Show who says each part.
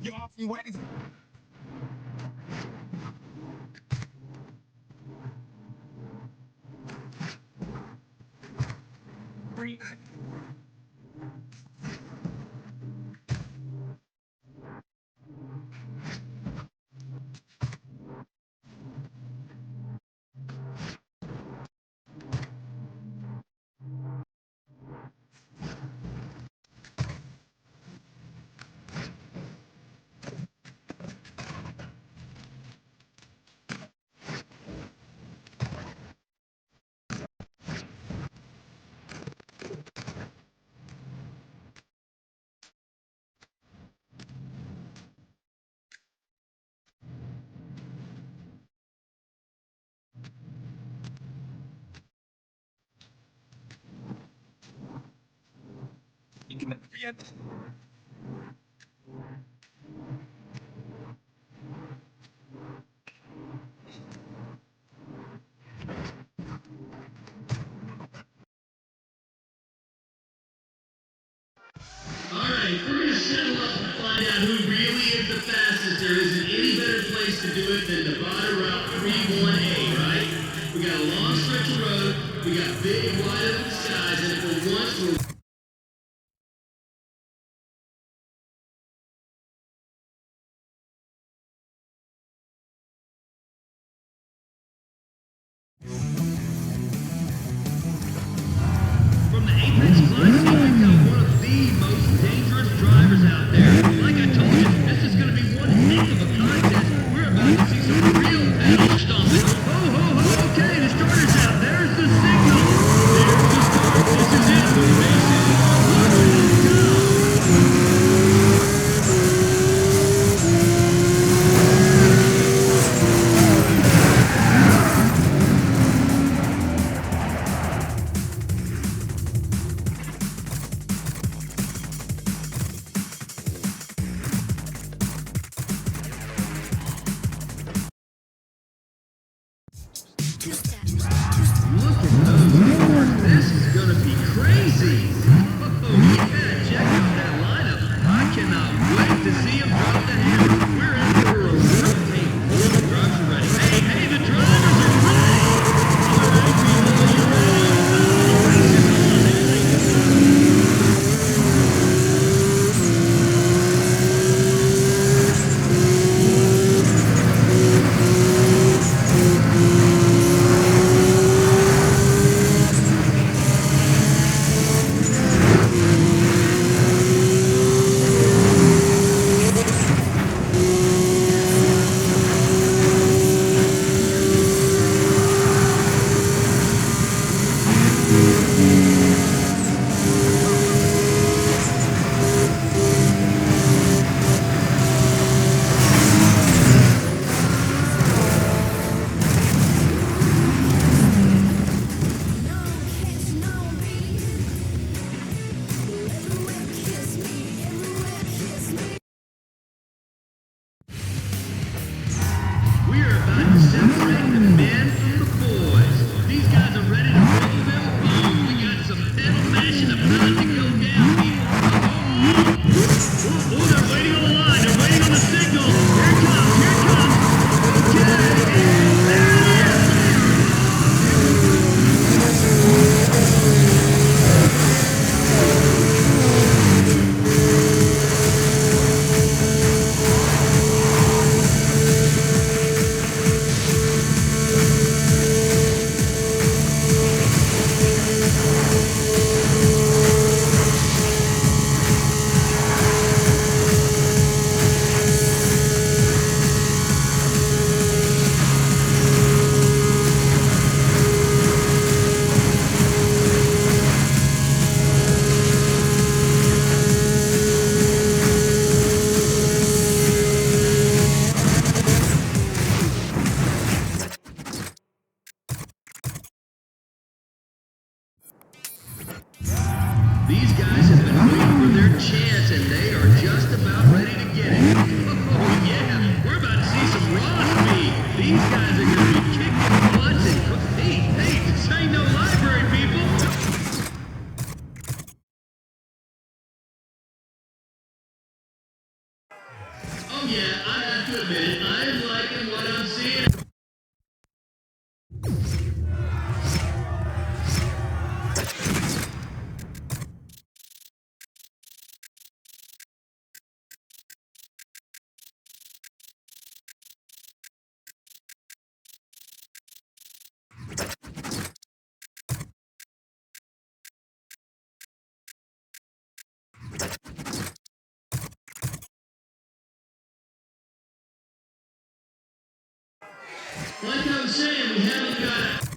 Speaker 1: Get off your ways. Breathe. You can forget.
Speaker 2: Alright, we're gonna settle up and find out who really is the fastest. There isn't any better place to do it than Nevada Route 31A, right? We got a long stretch of road, we got big, wide open skies, and for once we're from the Apex Classic, we've got one of the most dangerous drivers out there. Like I told you, this is gonna be one heck of a contest. We're about to see some real pedal stomping. Ho, ho, ho, okay, the starter's out. There's the signal. There's the start. This is it. The race These guys have been waiting for their chance, and they are just about ready to get it. Oh, yeah, we're about to see some raw speed. These guys are going to be kicking butts and... Hey, this ain't no library, people. Oh, yeah, I have to admit it. I am liking what I'm seeing. Like I was saying, we haven't got